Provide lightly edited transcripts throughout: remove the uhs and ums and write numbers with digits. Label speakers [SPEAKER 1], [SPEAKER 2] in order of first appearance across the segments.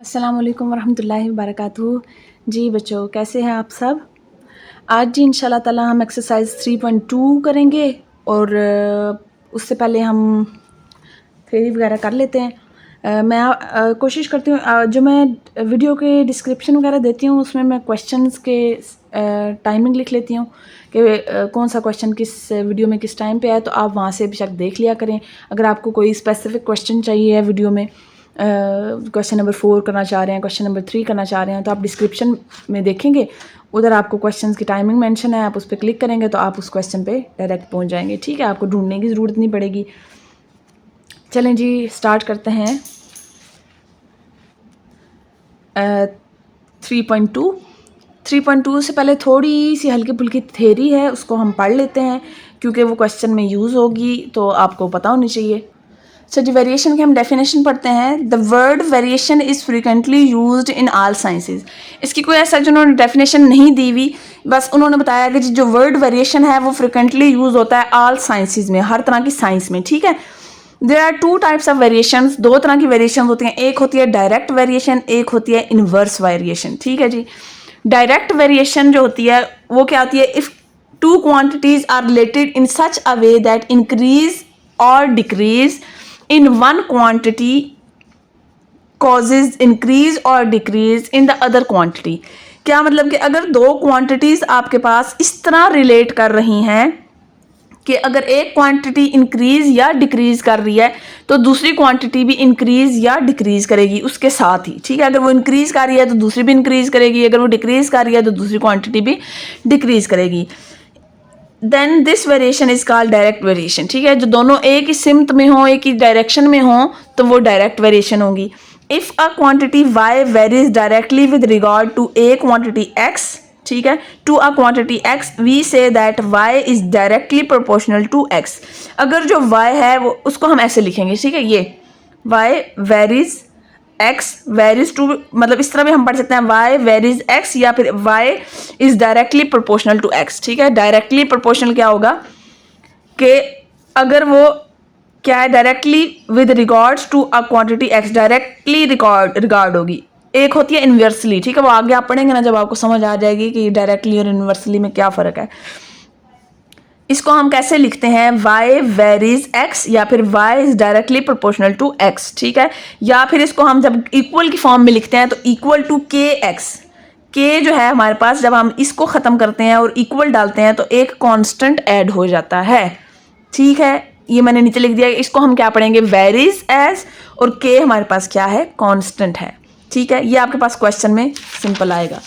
[SPEAKER 1] अस्सलाम वालेकुम वरहमतुल्लाहि वबरकातुहू। जी बच्चों, कैसे हैं आप सब? आज जी इंशाल्लाह ताला हम एक्सरसाइज 3.2 करेंगे और उससे पहले हम थ्योरी वगैरह कर लेते हैं। मैं कोशिश करती हूँ जो मैं वीडियो के डिस्क्रिप्शन वगैरह देती हूँ उसमें मैं क्वेश्चंस के टाइमिंग लिख लेती हूँ कि कौन सा क्वेश्चन किस वीडियो में किस टाइम पे है, तो आप वहाँ से बेशक देख लिया करें। अगर आपको कोई स्पेसिफिक क्वेश्चन चाहिए है वीडियो में, क्वेश्चन नंबर 4 करना चाह रहे हैं, क्वेश्चन नंबर 3 करना चाह रहे हैं, तो आप डिस्क्रिप्शन में देखेंगे, उधर आपको क्वेश्चंस की टाइमिंग मेंशन है, आप उस पर क्लिक करेंगे तो आप उस क्वेश्चन पे डायरेक्ट पहुंच जाएंगे। ठीक है, आपको ढूंढने की ज़रूरत नहीं पड़ेगी। चलें जी, स्टार्ट करते हैं। 3.2 से पहले थोड़ी सी हल्की फुल्की थ्योरी है, उसको हम पढ़ लेते हैं क्योंकि वो क्वेश्चन में यूज़ होगी तो आपको पता होनी चाहिए। सो जी, वेरिएशन की हम डेफिनेशन पढ़ते हैं। The word variation is frequently used in all sciences. इसकी कोई ऐसा जिन्होंने डेफिनेशन नहीं दी हुई, बस उन्होंने बताया कि जो वर्ड वेरिएशन है वो फ्रिक्वेंटली यूज होता है ऑल साइंसेज में, हर तरह की साइंस में। ठीक है, there are two types of variation, दो तरह की वेरिएशन होती हैं। एक होती है डायरेक्ट वेरिएशन, एक होती है इनवर्स वेरिएशन। ठीक है जी, डायरेक्ट वेरिएशन जो होती है वो क्या होती है? If two quantities are related in such a way that increase और decrease in one quantity causes increase or decrease in the other quantity। क्या मतलब कि अगर दो क्वांटिटीज आपके पास इस तरह रिलेट कर रही हैं कि अगर एक क्वांटिटी इंक्रीज या डिक्रीज कर रही है तो दूसरी क्वांटिटी भी इंक्रीज या डिक्रीज करेगी उसके साथ ही। ठीक है, अगर वो इंक्रीज कर रही है तो दूसरी भी इंक्रीज करेगी, अगर वो डिक्रीज कर रही है तो दूसरी क्वांटिटी भी डिक्रीज करेगी। Then this variation is called direct variation. ठीक है, जो दोनों एक ही सिमत में हो, एक ही डायरेक्शन में हो, तो वो डायरेक्ट वेरिएशन होगी। If a quantity y varies directly with regard to a quantity x, ठीक है, to a quantity x, we say that y is directly proportional to x। अगर जो y है वो उसको हम ऐसे लिखेंगे। ठीक है, ये y varies x varies too, मतलब इस तरह भी हम पढ़ सकते हैं y वेरीज x, या फिर y is directly proportional to x। ठीक है, डायरेक्टली प्रोपोर्शनल क्या होगा कि अगर वो क्या है, directly with regards to a quantity x, directly regard होगी। एक होती है इनवर्सली। ठीक है, वो आगे आप पढ़ेंगे ना जब आपको समझ आ जाएगी कि डायरेक्टली और इनवर्सली में क्या फ़र्क है। इसको हम कैसे लिखते हैं? y वेरीज x, या फिर y is directly proportional to x। ठीक है, या फिर इसको हम जब इक्वल की फॉर्म में लिखते हैं तो इक्वल टू kx। k जो है हमारे पास, जब हम इसको ख़त्म करते हैं और इक्वल डालते हैं तो एक कांस्टेंट ऐड हो जाता है। ठीक है, ये मैंने नीचे लिख दिया। इसको हम क्या पढ़ेंगे? वेरीज एज, और k हमारे पास क्या है? कांस्टेंट है। ठीक है, ये आपके पास क्वेश्चन में सिंपल आएगा।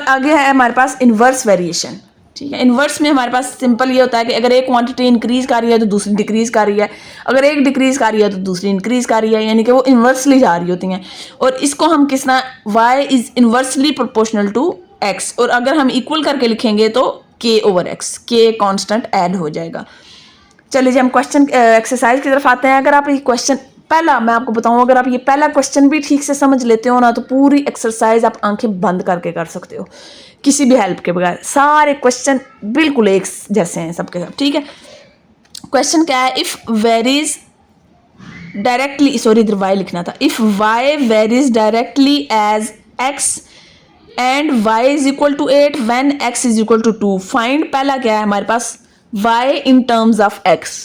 [SPEAKER 1] आगे है हमारे पास इनवर्स वेरिएशन। ठीक है, इनवर्स में हमारे पास सिंपल ये होता है कि अगर एक क्वांटिटी इंक्रीज कर रही है तो दूसरी डिक्रीज कर रही है, अगर एक डिक्रीज कर रही है तो दूसरी इंक्रीज कर रही है, यानी कि वो इनवर्सली जा रही होती हैं। और इसको हम किस तरह, y is inversely proportional to x, और अगर हम इक्वल करके लिखेंगे तो k over x, k constant add हो जाएगा। चलिए जी, हम क्वेश्चन एक्सरसाइज की तरफ आते हैं। अगर आप ये क्वेश्चन, पहला मैं आपको बताऊं, अगर आप ये पहला क्वेश्चन भी ठीक से समझ लेते हो ना तो पूरी एक्सरसाइज आप आंखें बंद करके कर सकते हो, किसी भी हेल्प के बगैर। सारे क्वेश्चन बिल्कुल एक जैसे हैं सबके सब। ठीक है, क्वेश्चन क्या है? इफ वेरीज डायरेक्टली, सॉरी इधर y लिखना था। If y varies directly as x and y is equal to 8 when x is equal to 2, find, पहला क्या है हमारे पास? y in terms of x।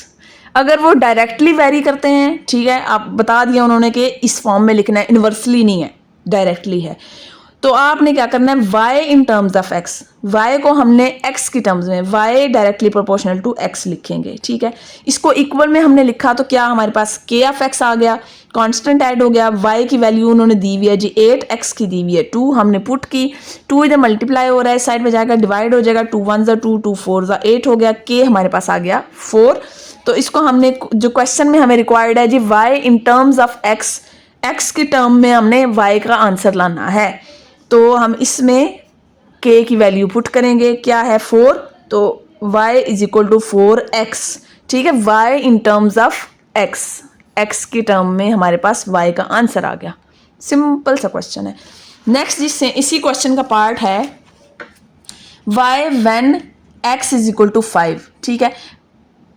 [SPEAKER 1] अगर वो डायरेक्टली वेरी करते हैं, ठीक है, आप बता दिया उन्होंने कि इस फॉर्म में लिखना है, इनवर्सली नहीं है, डायरेक्टली है, तो आपने क्या करना है? y in terms of x, y को हमने x की टर्म्स में, y directly proportional to x लिखेंगे। ठीक है, इसको इक्वल में हमने लिखा तो क्या हमारे पास k ऑफ x आ गया, कांस्टेंट ऐड हो गया। y की वैल्यू उन्होंने दी हुई है जी 8, x की दी हुई है 2, हमने पुट की, 2 इधर मल्टीप्लाई हो रहा है, इस साइड में जाएगा डिवाइड हो जाएगा, 2 1 ज़ा 2, 2 4 ज़ा 8 हो गया, k हमारे पास आ गया 4। तो इसको हमने, जो क्वेश्चन में हमें रिक्वायर्ड है जी y in terms of x, x की टर्म में हमने y का आंसर लाना है। तो हम इसमें k की वैल्यू पुट करेंगे, क्या है 4, तो y is equal to 4x। ठीक है, y in terms of x, x की टर्म में हमारे पास y का आंसर आ गया। सिंपल सा क्वेश्चन है। नेक्स्ट जिससे इसी क्वेश्चन का पार्ट है y when x is equal to 5। ठीक है,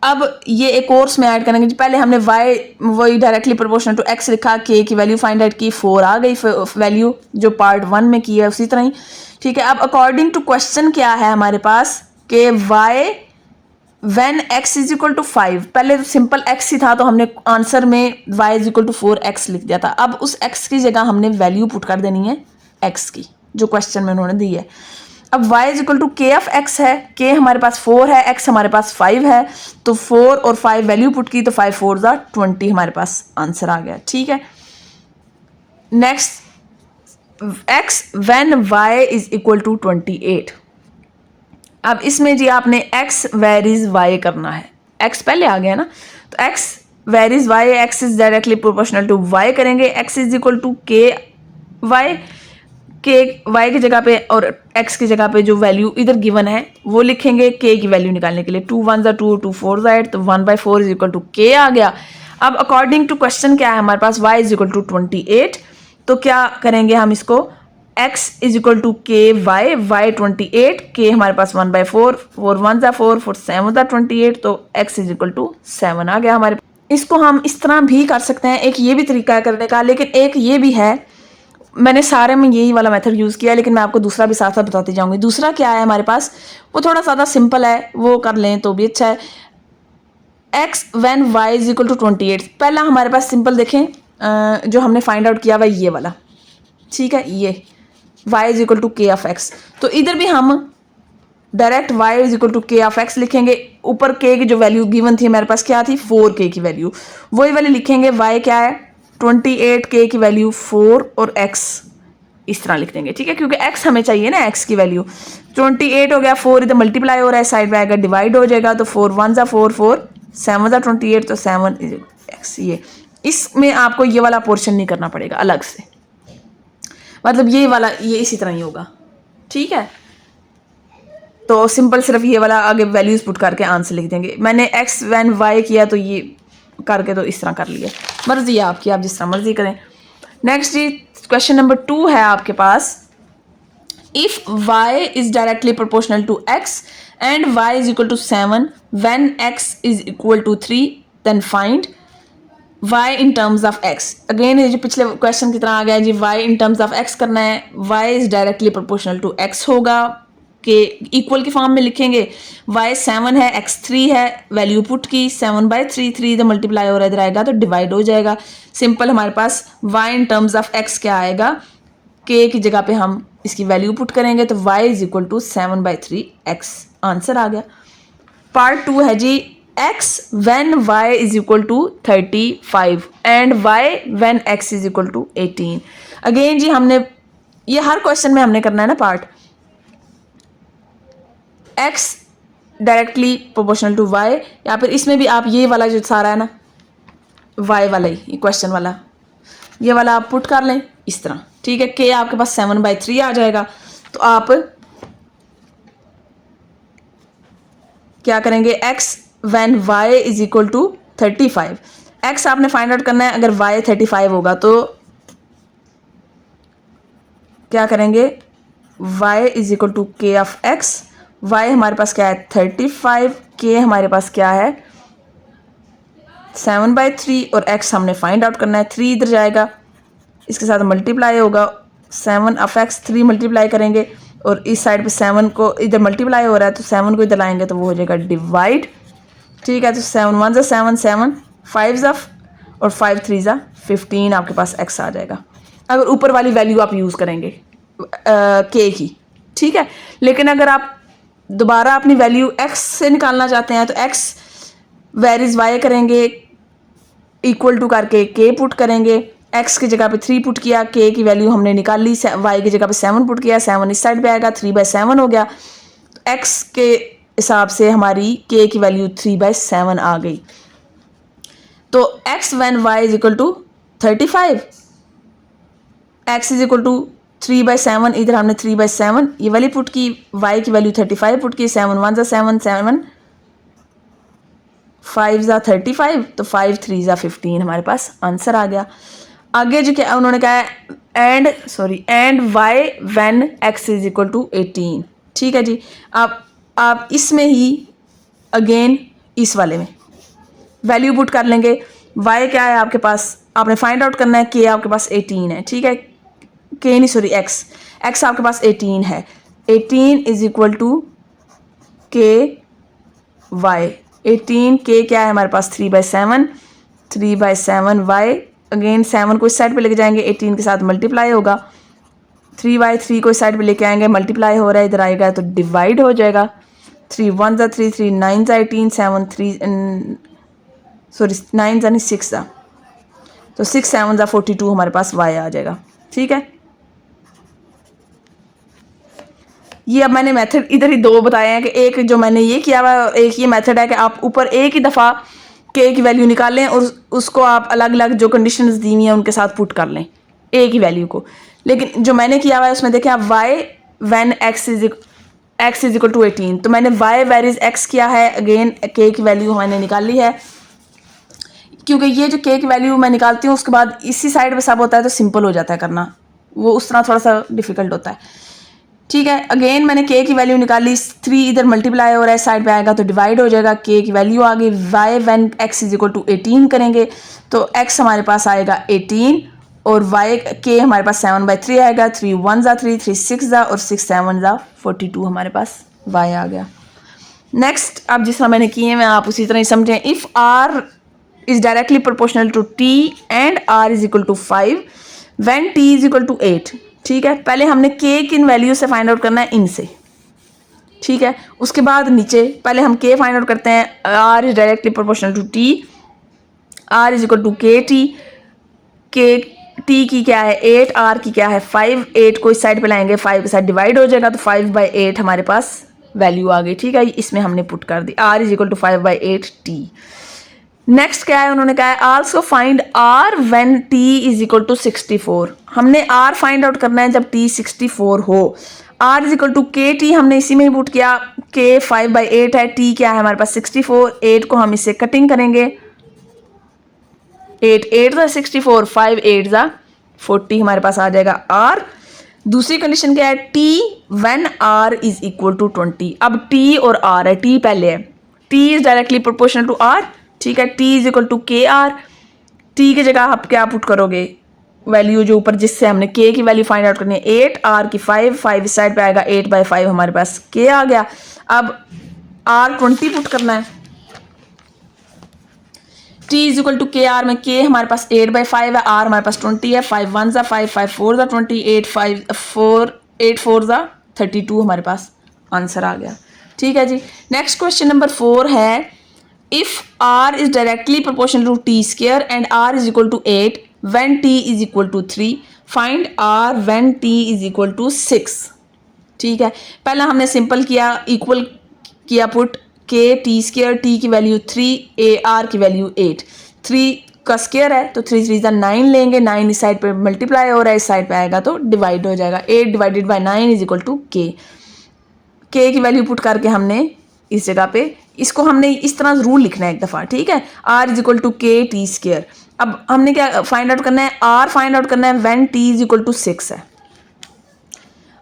[SPEAKER 1] अब ये एक और उसमें ऐड करेंगे। पहले हमने y वही डायरेक्टली प्रोपोर्शनल टू x लिखा, k की वैल्यू फाइंड आउट की, 4 आ गई वैल्यू जो पार्ट 1 में की है उसी तरह ही, ठीक है। अब अकॉर्डिंग टू क्वेश्चन क्या है हमारे पास कि y when x is equal to 5, पहले तो सिंपल x ही था तो हमने आंसर में y is equal to 4x लिख दिया था। अब उस x की जगह हमने वैल्यू पुट कर देनी है x की जो क्वेश्चन में उन्होंने दी है। अब y is equal to k of x है, k हमारे पास 4 है, x हमारे पास 5 है, तो 4 और 5 वैल्यू पुट की तो 5 4 ज़ा 20 हमारे पास आंसर आ गया, ठीक है। Next x when y is equal to 28। अब इसमें जी आपने x वेरीज y करना है, x पहले आ गया ना, तो x varies y, x is directly proportional to y करेंगे, x is equal to k y, k y की जगह पे और x की जगह पे जो वैल्यू इधर गिवन है वो लिखेंगे k की वैल्यू निकालने के लिए। 2 1 ज़ा 2, 2 4 ज़ा 8, तो 1/4 इज इक्वल टू k आ गया। अब अकॉर्डिंग टू क्वेश्चन क्या है हमारे पास, y इज इक्वल टू 28, तो क्या करेंगे हम इसको, x is equal to k Y, Y 28, k हमारे पास 1/4, 4 1 ज़ा 4, 4 7 ज़ा 28, तो x इज इक्वल टू 7 आ गया हमारे। इसको हम इस तरह भी कर सकते हैं, एक ये भी तरीका है करने का, लेकिन एक ये भी है, मैंने सारे में यही वाला मेथड यूज़ किया, लेकिन मैं आपको दूसरा भी साथ साथ बताती जाऊंगी। दूसरा क्या है हमारे पास, वो थोड़ा ज़्यादा सिंपल है, वो कर लें तो भी अच्छा है। x when y is equal to 28, पहला हमारे पास सिंपल देखें, जो हमने फाइंड आउट किया हुआ ये वाला, ठीक है, ये y is equal to k of x, तो इधर भी हम direct y is equal to k of x लिखेंगे। ऊपर k की जो वैल्यू गिवन थी हमारे पास क्या थी, 4k की वैल्यू, वही वाली लिखेंगे। y क्या है 28, k की वैल्यू 4 और x इस तरह लिख देंगे, ठीक है, क्योंकि x हमें चाहिए ना, x की वैल्यू 28 हो गया, 4 इधर मल्टीप्लाई हो रहा है, साइड में आएगा डिवाइड हो जाएगा, तो 4 1 ज़ा 4, 4 7 ज़ा 28, तो 7 x। ये इसमें आपको ये वाला पोर्शन नहीं करना पड़ेगा अलग से, मतलब ये वाला ये इसी तरह ही होगा, ठीक है। तो सिंपल सिर्फ ये वाला आगे वैल्यूज पुट करके आंसर लिख देंगे। मैंने x व्हेन y किया तो ये करके तो इस तरह कर लिया, मर्जी है आपकी, आप जिस तरह मर्जी करें। नेक्स्ट जी क्वेश्चन नंबर 2 है आपके पास, if y is directly proportional to x and y is equal to 7 when x is equal to 3 then find y in terms of x। Again ये जो पिछले क्वेश्चन की तरह आ गया जी, y in terms of x करना है, y is directly proportional to x होगा, के इक्वल के फॉर्म में लिखेंगे। y 7 है, x 3 है, वैल्यू पुट की 7/3, 3 इधर मल्टीप्लाई हो रहा इधर आएगा तो डिवाइड हो जाएगा। सिंपल हमारे पास y in terms of x क्या आएगा, k की जगह पे हम इसकी वैल्यू पुट करेंगे तो y is equal to 7/3x answer आ गया। पार्ट 2 है जी, x when y is equal to 35 and y when x is equal to 18। Again जी हमने ये हर क्वेश्चन में हमने करना है ना part, x directly proportional to y, या फिर इसमें भी आप ये वाला जो सारा है ना y वाला ही, ये क्वेश्चन वाला, ये वाला आप पुट कर लें इस तरह, ठीक है। k आपके पास 7/3 आ जाएगा, तो आप क्या करेंगे, x when y is equal to 35, x आपने फाइंड आउट करना है। अगर y 35 होगा तो क्या करेंगे, y is equal to k of x, y हमारे पास क्या है 35, k हमारे पास क्या है 7/3 और x हमने फाइंड आउट करना है। 3 इधर जाएगा, इसके साथ मल्टीप्लाई होगा, 7 ऑफ x 3 मल्टीप्लाई करेंगे और इस साइड पे 7 को इधर मल्टीप्लाई हो रहा है तो 7 को इधर लाएंगे तो वो हो जाएगा डिवाइड, ठीक है। तो 7 1 ज़ा 7, 7 5 ज़ा और 5 3 ज़ा 15 आपके पास x आ जाएगा, अगर ऊपर वाली वैल्यू आप यूज़ करेंगे k की, ठीक है। लेकिन अगर आप दोबारा अपनी वैल्यू x से निकालना चाहते हैं तो x वेरीज y करेंगे, इक्वल टू करके k पुट करेंगे, x की जगह पे 3 पुट किया, k की वैल्यू हमने निकाल ली, y की जगह पे 7 पुट किया, 7 इस साइड पे आएगा, 3/7 हो गया, तो x के हिसाब से हमारी k की वैल्यू 3/7 आ गई। तो x when y is equal to 35, x is equal to 3/7, इधर हमने 3/7 ये वाली पुट की, y की वैल्यू 35 पुट की, 7 1 ज़ा 7, 7 5 ज़ा 35, तो 5 3 ज़ा 15 हमारे पास आंसर आ गया। आगे जो क्या उन्होंने कहा है, and y when x is equal to 18, ठीक है जी। आप इसमें ही अगेन इस वाले में वैल्यू पुट कर लेंगे। y क्या है आपके पास, आपने फाइंड आउट करना है। k आपके पास 18 है, ठीक है, k नहीं सॉरी x आपके पास 18 है। 18 is equal to k y। 18 k क्या है हमारे पास 3/7, 3/7 y। अगेन 7 को इस साइड पे लेके जाएंगे, 18 के साथ मल्टीप्लाई होगा। 3/3 को इस साइड पे लेके आएंगे, मल्टीप्लाई हो रहा है, इधर आएगा तो डिवाइड हो जाएगा। 3 1 ज़ा 3, 3 9 ज़ा 18, 7 3 सॉरी 9 ज़ा नहीं 6 ज़ा, तो 6 7 ज़ा 42 हमारे पास y आ जाएगा, ठीक है। ये अब मैंने मेथड इधर ही दो बताए हैं कि एक जो मैंने ये किया हुआ है, एक ये मेथड है कि आप ऊपर एक ही दफ़ा k की वैल्यू निकाल लें और उसको आप अलग अलग जो कंडीशंस दी हुई हैं उनके साथ पुट कर लें एक ही वैल्यू को। लेकिन जो मैंने किया हुआ है उसमें देखें आप y when x is equal to 18, तो मैंने y वेरीज x किया है। अगेन k की वैल्यू मैंने निकाली है, क्योंकि ये जो k की वैल्यू मैं निकालती हूँ उसके बाद इसी साइड पे सब होता है तो सिंपल हो जाता है करना, वो उस तरह थोड़ा सा डिफिकल्ट होता है, ठीक है। अगेन मैंने k की वैल्यू निकाली, 3 इधर मल्टीप्लाई हो रहा है, साइड पे आएगा तो डिवाइड हो जाएगा। k की वैल्यू आ गई, y when x is equal to 18 करेंगे तो x हमारे पास आएगा 18 और y k हमारे पास 7/3 आएगा। 3 1 ज़ा 3, 3 6 ज़ा और 6 7 ज़ा 42 हमारे पास y आ गया। नेक्स्ट अब जिस तरह मैंने किए हैं आप उसी तरह ही समझें। If r is directly proportional to t and r is equal to 5 when t is equal to 8, ठीक है। पहले हमने k किन वैल्यू से फाइंड आउट करना है, इनसे, ठीक है। उसके बाद नीचे पहले हम k फाइंड आउट करते हैं। r is directly proportional to t, r is equal to kt, k t की क्या है 8, r की क्या है 5। 8 को इस साइड पे लाएंगे, 5 के साथ डिवाइड हो जाएगा तो 5/8 हमारे पास वैल्यू आ गई, ठीक है। इसमें हमने पुट कर दी r is equal to 5/8 t। Next क्या है, उन्होंने कहा है also find r when t is equal to 64। हमने r फाइंड आउट करना है जब t 64 हो। r is equal to kt हमने इसी में ही पुट किया, k 5/8 है, t क्या है हमारे पास 64। 8 को हम इससे कटिंग करेंगे, 8 8 ज़ा 64, 5 8 ज़ा 40 हमारे पास आ जाएगा r। दूसरी कंडीशन क्या है, t when r is equal to 20। अब t और r है, t पहले है, t is directly proportional to r, ठीक है। t is equal to K R, t की जगह आप क्या पुट करोगे, वैल्यू जो ऊपर जिससे हमने k की वैल्यू फाइंड आउट करनी है 8, r की 5, 5 इस साइड पे आएगा, 8/5 हमारे पास k आ गया। अब r 20 पुट करना है, t is equal to K are में k हमारे पास 8/5 है, r हमारे पास 20 है। 5 1 ज़ा 5, 5 4 ज़ा 20, 8 4 ज़ा 32 हमारे पास आंसर आ गया, ठीक है जी। नेक्स्ट क्वेश्चन नंबर 4 है if r is directly proportional to t square and r is equal to 8 when t is equal to 3 find r when t is equal to 6, ठीक है। पहला हमने सिंपल किया, इक्वल किया put k t square, t की value 3, r की value 8। 3 का square है तो 3 3 9 लेंगे, 9 इस साइड पे मल्टीप्लाई हो रहा है, इस साइड पे आएगा तो डिवाइड हो जाएगा। 8 divided by 9 is equal to k। k की वैल्यू पुट करके हमने इस जगह पे इसको हमने इस तरह रूल लिखना है एक दफ़ा, ठीक है। r is equal to K T square. अब हमने क्या फाइंड आउट करना है, r फाइंड आउट करना है when t is equal to 6 है।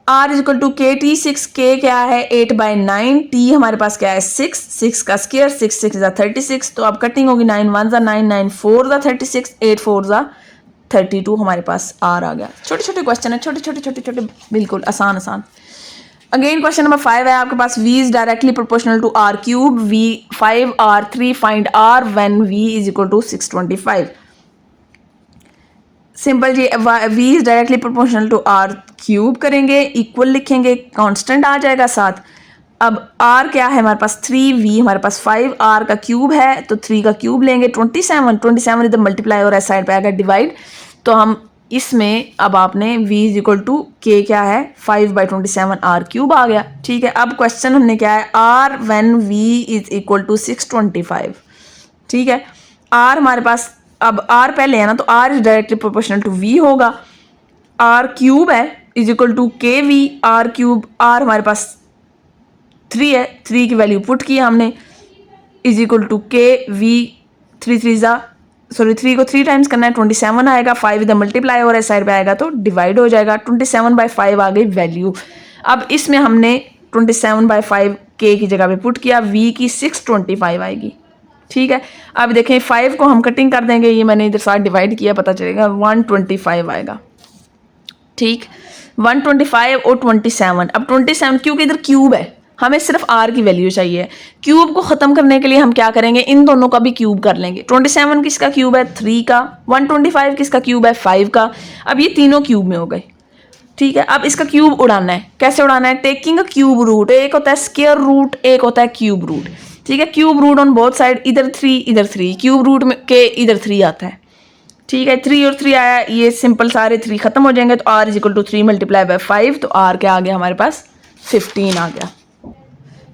[SPEAKER 1] r is equal to K T 6, k क्या है 8/9, t हमारे पास क्या है 6, 6 का स्क्वायर 6 6 ज़ा 36, तो अब कटिंग होगी 9 1 ज़ा 9, 9 4 ज़ा 36, 8 4 ज़ा 32 हमारे पास r आ गया। छोटे छोटे क्वेश्चन है, छोटे छोटे छोटे छोटे बिल्कुल आसान आसान। अगेन क्वेश्चन नंबर 5 है आपके पास, v is directly proportional to r cube, v 5 r 3 find r when v is equal to 625। Simple जी, v is directly proportional to r cube करेंगे, इक्वल लिखेंगे, कांस्टेंट आ जाएगा साथ। अब r क्या है हमारे पास 3, v हमारे पास 5, r का क्यूब है तो 3 का क्यूब लेंगे। 27 इधर मल्टीप्लाई हो रहा है, साइड पे आएगा डिवाइड, तो हम इसमें अब आपने v is equal to k क्या है 5/27 r क्यूब आ गया, ठीक है। अब क्वेश्चन हमने क्या है, r when v is equal to 625, ठीक है। r हमारे पास अब r पहले है ना, तो r is directly proportional to v होगा। r क्यूब है is equal to K V, r cube, r हमारे पास 3 है, 3 की वैल्यू पुट की हमने is equal to K we, 3 3 ज़ा सॉरी 3 को 3 टाइम्स करना है, 27 आएगा। 5 इधर मल्टीप्लाई हो रहा है, साइड पे आएगा तो डिवाइड हो जाएगा। 27/5 आ गई वैल्यू। अब इसमें हमने 27/5 k की जगह पे पुट किया, v की 625 आएगी, ठीक है। अब देखें 5 को हम कटिंग कर देंगे, ये मैंने इधर साथ डिवाइड किया, पता चलेगा 125 आएगा। ठीक, 125 और 27। अब 27 क्योंकि इधर क्यूब है, हमें सिर्फ आर की वैल्यू चाहिए। क्यूब को ख़त्म करने के लिए हम क्या करेंगे, इन दोनों का भी क्यूब कर लेंगे। 27 किसका क्यूब है, 3 का। 125 किसका क्यूब है, 5 का। अब ये तीनों क्यूब में हो गए। ठीक है, अब इसका क्यूब उड़ाना है। कैसे उड़ाना है, टेकिंग अ क्यूब रूट। एक होता है स्क्वायर रूट, एक होता है क्यूब रूट। ठीक है, cube root on both side, इधर 3 इधर 3, क्यूब रूट में के इधर 3 आता है। ठीक है, 3 और 3 आया, ये सिंपल सारे 3 खत्म हो जाएंगे, तो r is equal to 3 multiply by 5, तो r क्या आ गया हमारे पास, 15 आ गया।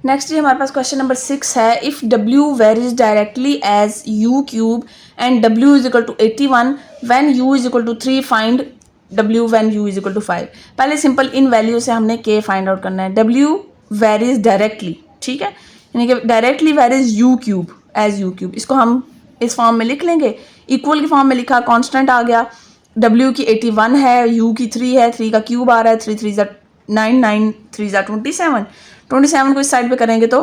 [SPEAKER 1] नेक्स्ट जी हमारे पास क्वेश्चन नंबर 6 है, if w varies directly as u cube and w is equal to 81 when u is equal to 3 find w when u is equal to 5। पहले simple in value से हमने k find out करना है। w varies directly, ठीक है, यानी कि directly varies u cube as u cube, इसको हम इस फॉर्म में लिख लेंगे। इक्वल की फॉर्म में लिखा, कांस्टेंट आ गया, w की 81 है, u की 3 है, 3 का क्यूब आ रहा है, 3 3 ज़ा 9, 9 3 ज़ा 27। 27 को इस साइड पे करेंगे तो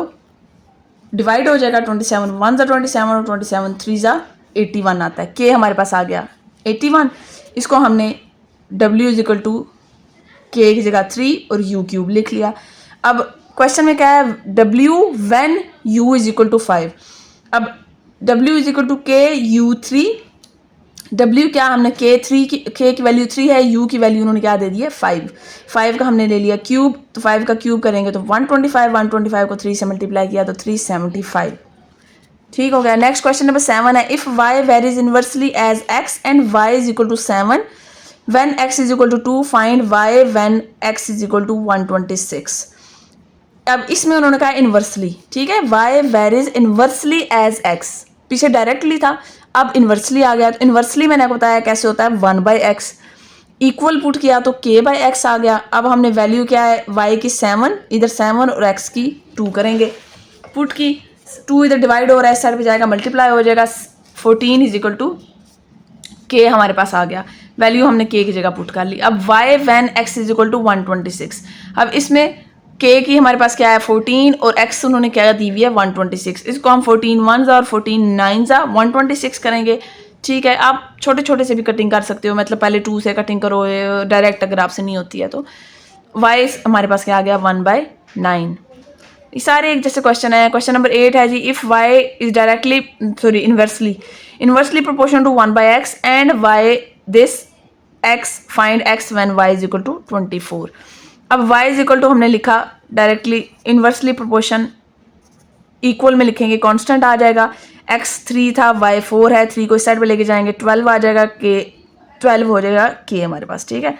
[SPEAKER 1] डिवाइड हो जाएगा, 27 1 ज़ा 27 और 27 3 ज़ा 81 आता है। k हमारे पास आ गया 81, इसको हमने w is equal to k की जगह 3 और u क्यूब लिख लिया। अब क्वेश्चन में क्या है, w when u is equal to 5। अब w is equal to k u3, w क्या हमने k की वैल्यू 3 है, u की वैल्यू उन्होंने क्या दे दी है 5। 5 का हमने ले लिया क्यूब, तो 5 का क्यूब करेंगे तो 125 को 3 से मल्टीप्लाई किया तो 375। ठीक हो गया। नेक्स्ट क्वेश्चन नंबर 7 है, if y varies inversely as x and y is equal to 7 when x is equal to 2 find y when x is equal to 126। अब इसमें उन्होंने कहा इनवर्सली, ठीक है, y varies inversely as x, पीछे directly था, अब इनवर्सली आ गया। तो इनवर्सली मैंने आपको बताया कैसे होता है, 1/x इक्वल पुट किया तो k/x आ गया। अब हमने वैल्यू क्या है, y की 7, इधर 7 और x की 2 करेंगे, पुट की 2 इधर डिवाइड हो रहा है, इस साइड पे जाएगा मल्टीप्लाई हो जाएगा, 14 इज इक्वल टू k हमारे पास आ गया। वैल्यू हमने k की जगह पुट कर ली। अब y when x is equal to 126। अब इसमें k की हमारे पास क्या है 14 और x उन्होंने क्या दी हुई है 126। इसको हम 14 1 और 14 9 126 करेंगे। ठीक है, आप छोटे छोटे से भी कटिंग कर सकते हो, मतलब पहले 2 से कटिंग करो डायरेक्ट, अगर आपसे नहीं होती है तो। y हमारे पास क्या आ गया 1/9। ये सारे एक जैसे क्वेश्चन है। क्वेश्चन नंबर 8 है जी, if y is directly inversely proportional to 1/x and y this x find x when y is equal to 24। अब y इज इक्वल टू हमने लिखा डायरेक्टली इनवर्सली प्रोपोर्शन, इक्वल में लिखेंगे कांस्टेंट आ जाएगा, x 3 था y 4 है, 3 को इस साइड पे लेके जाएंगे 12 आ जाएगा, k 12 हो जाएगा k हमारे पास। ठीक है,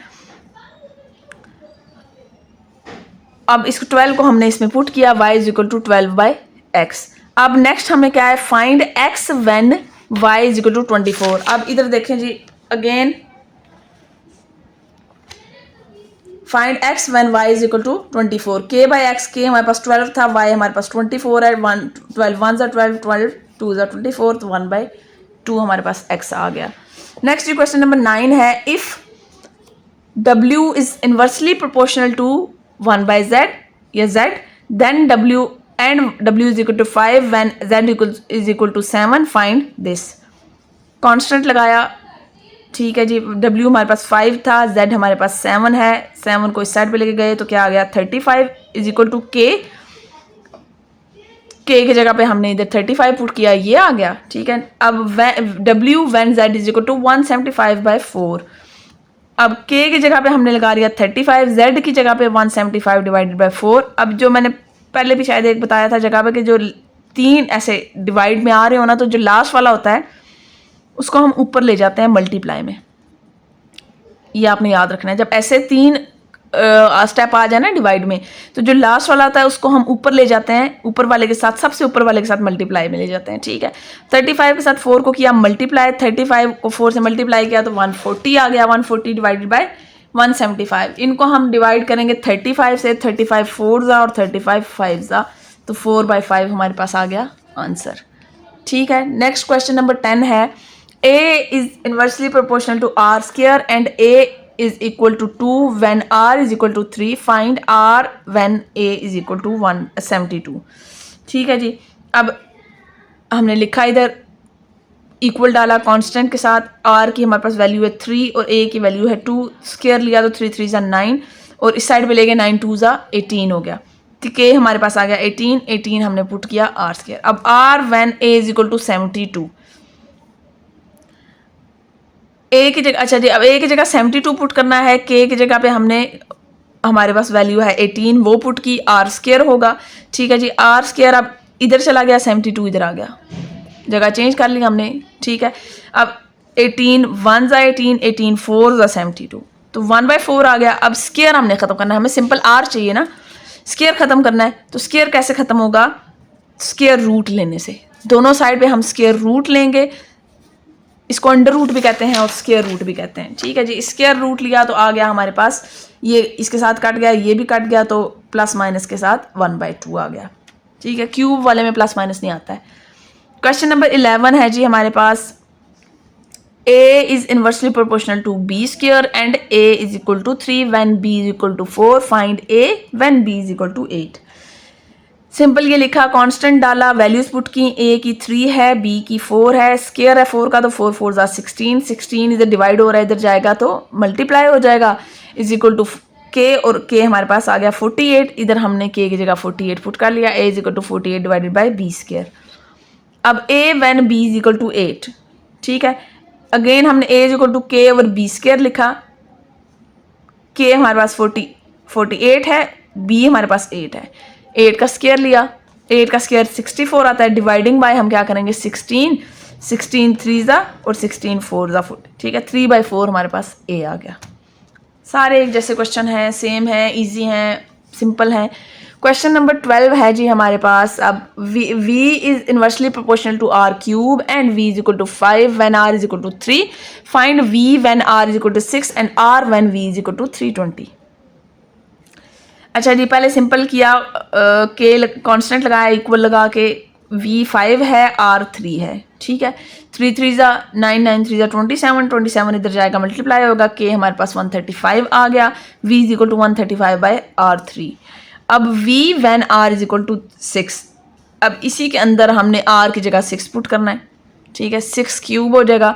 [SPEAKER 1] अब इसको 12 को हमने इसमें पुट किया, y is equal to 12/x। अब नेक्स्ट हमें क्या है, find x when y is equal to 24। अब इधर देखें जी, again find x when y is equal to 24। k/x, k हमारे पास 12 था, y हमारे पास 24 है, 12 1 12 12 2 24, तो 1/2 हमारे पास x आ गया। नेक्स्ट क्वेश्चन नंबर 9 है, if w is inversely proportional to 1/z या z, then w is equal to 5 when z is equal to 7 find this. Constant लगाया, ठीक है जी, w हमारे पास 5 था, z हमारे पास 7 है, 7 को इस साइड पे लेके गए तो क्या आ गया 35 इज इक्वल टू k की जगह पे हमने इधर 35 पुट किया, ये आ गया। ठीक है, अब w when z is equal to 175/4। अब k की जगह पे हमने लगा लिया 35, z की जगह पे 175 डिवाइडेड बाय 4। अब जो मैंने पहले भी शायद एक बताया था जगह पे कि जो 3 ऐसे डिवाइड में आ रहे हो ना, तो जो लास्ट वाला होता है उसको हम ऊपर ले जाते हैं मल्टीप्लाई में, ये आपने याद रखना है। जब ऐसे 3 स्टेप आ जाए ना डिवाइड में, तो जो लास्ट वाला आता है उसको हम ऊपर ले जाते हैं, ऊपर वाले के साथ, सबसे ऊपर वाले के साथ मल्टीप्लाई में ले जाते हैं। ठीक है, 35 के साथ 4 को किया मल्टीप्लाई, 35 को 4 से मल्टीप्लाई किया तो 140 आ गया, 140 डिवाइडेड बाय 175। इनको हम डिवाइड करेंगे 35 से, 35 4 ज़ा और 35 5 ज़ा, तो 4/5 हमारे पास आ गया आंसर। ठीक है, नेक्स्ट क्वेश्चन नंबर 10 है, a is inversely proportional to r square and a is equal to 2 when r is equal to 3, find r when a is equal to 172। ठीक है जी, अब हमने लिखा इधर इक्वल डाला कांस्टेंट के साथ, आर की हमारे पास वैल्यू है 3 और ए की वैल्यू है 2, स्क्वायर लिया तो 3 3 9 और इस साइड पे ले गए 9 2 18 हो गया। तो के हमारे पास आ गया 18 हमने पुट किया आर स्क्वायर। अब R when A is equal to 72, A की जगह, अच्छा जी, अब ए की जगह 72 पुट करना है, के की जगह पे हमने हमारे पास वैल्यू है 18 वो पुट की, आर स्क्वायर होगा। ठीक है जी, आर स्क्वायर अब इधर चला गया, 72 इधर आ गया, जगह चेंज कर ली हमने। ठीक है, अब 18 1 18 18 4 72, तो 1/4 आ गया। अब स्क्वायर हमने ख़त्म करना है, हमें सिंपल आर चाहिए ना, स्क्वायर ख़त्म करना है। तो स्क्वायर कैसे ख़त्म होगा? स्क्वायर रूट लेने से। दोनों साइड पे हम स्क्वायर रूट लेंगे, इसको अंडर रूट भी कहते हैं और स्क्वायर रूट भी कहते हैं। ठीक है जी, स्क्वायर रूट लिया तो आ गया हमारे पास, ये इसके साथ कट गया, ये भी कट गया, तो प्लस माइनस के साथ 1/2 आ गया। ठीक है, क्यूब वाले में प्लस माइनस नहीं आता है। क्वेश्चन नंबर 11 है जी हमारे पास, a is inversely proportional to b square and a is equal to 3 when b is equal to 4, find a when b is equal to 8। Simple ये लिखा, कांस्टेंट डाला, वैल्यूज पुट की, a की 3 है, b की 4 है, स्क्वायर है 4 का तो 4 4 16, 16 इधर डिवाइड हो रहा है, इधर जाएगा तो मल्टीप्लाई हो जाएगा, इज इक्वल टू k, और k हमारे पास आ गया 48, इधर हमने k की जगह 48 पुट कर लिया, a is equal to 48 divided by b square. अब a when b is equal to 8, ठीक है, अगेन हमने a is equal to k और b स्क्वायर लिखा, k हमारे पास 48 है, b हमारे पास 8 है, 8 का स्क्वायर लिया, 8 का स्क्वायर 64 आता है, डिवाइडिंग बाय हम क्या करेंगे 16 3 और 16 4 40। ठीक है, 3/4 हमारे पास a आ गया। सारे एक जैसे क्वेश्चन हैं, सेम है, इजी हैं, सिंपल हैं। क्वेश्चन नंबर 12 है जी हमारे पास, अब v is inversely proportional to r cube and v is equal to 5 when r is equal to 3, find v when r is equal to 6 and r when v is equal to 320। अच्छा जी, पहले simple किया, के constant लगाया, equal लगा के, v 5 है, r 3 है। ठीक है, 3 3 9 9 3 27, 27 इधर जाएगा मल्टीप्लाई होगा, के हमारे पास 135 आ गया, v is equal to 135 by r3। अब v when r is equal to 6, अब इसी के अंदर हमने r की जगह 6 पुट करना है। ठीक है, 6 क्यूब हो जाएगा,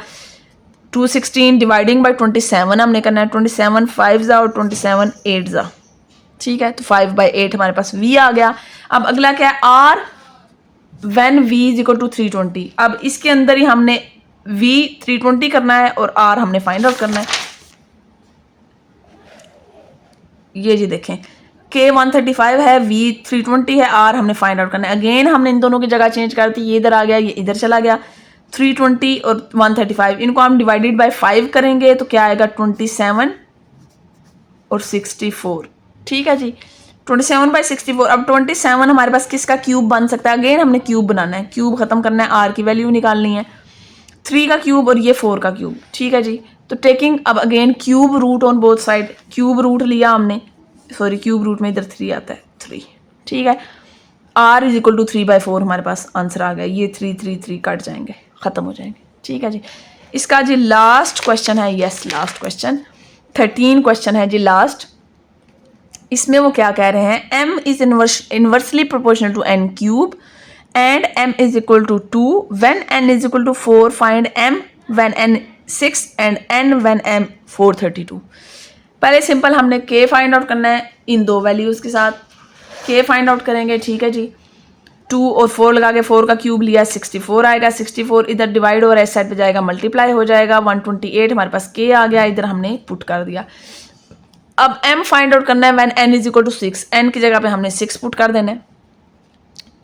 [SPEAKER 1] 216 डिवाइडिंग बाई 27 हमने करना है, 27 5 और 27 8। ठीक है, तो 5/8 हमारे पास v आ गया। अब अगला क्या है, r when v is equal to 320। अब इसके अंदर ही हमने v 320 करना है और r हमने फाइंड आउट करना है। ये जी देखें, k 135 है, v 320 है, r हमने फाइंड आउट करना है। अगेन हमने इन दोनों की जगह चेंज कर दी, ये इधर आ गया, ये इधर चला गया, 320 और 135 इनको हम डिवाइडेड बाय 5 करेंगे तो क्या आएगा 27 और 64। ठीक है जी, 27/64। अब 27 हमारे पास किसका क्यूब बन सकता है? अगेन हमने क्यूब बनाना है, क्यूब खत्म करना है, r की वैल्यू निकालनी है, 3 का क्यूब और ये 4 का क्यूब। ठीक है जी, तो टेकिंग अब again cube root on both side, cube root लिया हमने, सॉरी क्यूब रूट में इधर 3 आता है, 3। ठीक है, r इज इक्वल टू 3/4 हमारे पास आंसर आ गया, ये 3 3 3 कट जाएंगे, ख़त्म हो जाएंगे। ठीक है जी, इसका जी लास्ट क्वेश्चन है, यस लास्ट क्वेश्चन, 13 क्वेश्चन है जी लास्ट। इसमें वो क्या कह रहे हैं, m is inversely proportional to n cube and m is equal to 2 when n is equal to 4, find m when n 6 and n when m 432। पहले simple हमने k find out करना है, इन दो वैल्यूज़ के साथ k फाइंड आउट करेंगे। ठीक है जी, 2 और 4 लगा के 4 का क्यूब लिया, 64 आएगा, 64 इधर डिवाइड हो रहा है, इस साइड पे जाएगा मल्टीप्लाई हो जाएगा, 128 हमारे पास k आ गया, इधर हमने पुट कर दिया। अब m फाइंड आउट करना है when n is equal to 6, n की जगह पे हमने 6 पुट कर देना है।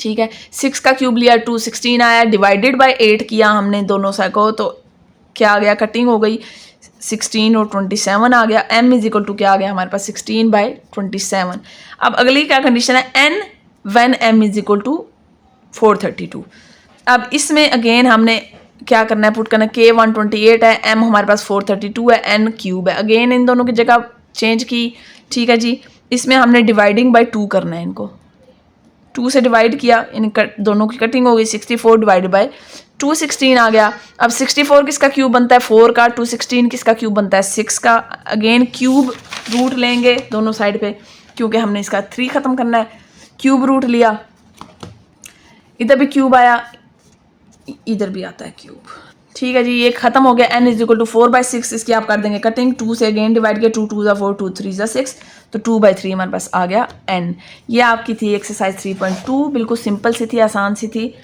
[SPEAKER 1] ठीक है, 6 का क्यूब लिया, 216 आया, डिवाइडेड बाय 8 किया हमने दोनों साइड को, तो क्या आ गया, कटिंग हो गई, 16 और 27 आ गया, m इज इक्वल टू क्या आ गया हमारे पास 16/27। अब अगली क्या कंडीशन है, n when m is equal to 432। अब इसमें अगेन हमने क्या करना है, पुट करना है, k 128 है, m हमारे पास 432 है, n क्यूब है, अगेन इन दोनों की जगह चेंज की। ठीक है जी, इसमें हमने डिवाइडिंग बाय 2 करना है, इनको 2 से डिवाइड किया, इन दोनों की कटिंग हो गई, 64 डिवाइडेड बाय 216 आ गया। अब 64 किसका क्यूब बनता है, 4 का, 216 किसका क्यूब बनता है, 6 का। अगेन क्यूब रूट लेंगे दोनों साइड पे, क्योंकि हमने इसका 3 ख़त्म करना है, क्यूब रूट लिया, इधर भी क्यूब आया, इधर भी आता है क्यूब। ठीक है जी, ये ख़त्म हो गया। n = 4/6। इसकी आप कर देंगे कटिंग। 2 से अगेन डिवाइड किया, 2 2 ज़ा 4, 2 3 ज़ा 6, तो 2/3 हमारे पास आ गया n। ये आपकी थी एक्सरसाइज 3.2। बिल्कुल सिंपल सी थी, आसान सी थी,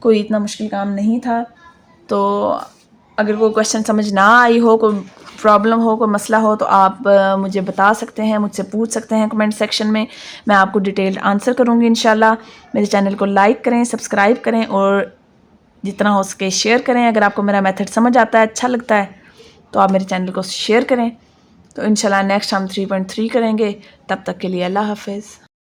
[SPEAKER 1] कोई इतना मुश्किल काम नहीं था। तो अगर कोई क्वेश्चन समझ ना आई हो, कोई प्रॉब्लम हो, कोई मसला हो, तो आप मुझे बता सकते हैं, मुझसे पूछ सकते हैं कमेंट सेक्शन में। मैं आपको डिटेल्ड आंसर करूँगी इंशाल्लाह। मेरे चैनल को लाइक करें, सब्सक्राइब करें और जितना हो सके शेयर करें। अगर आपको मेरा मेथड समझ आता है, अच्छा लगता है, तो आप मेरे चैनल को शेयर करें। तो इंशाल्लाह नेक्स्ट हम 3.3 करेंगे। तब तक के लिए अल्लाह हाफ़िज़।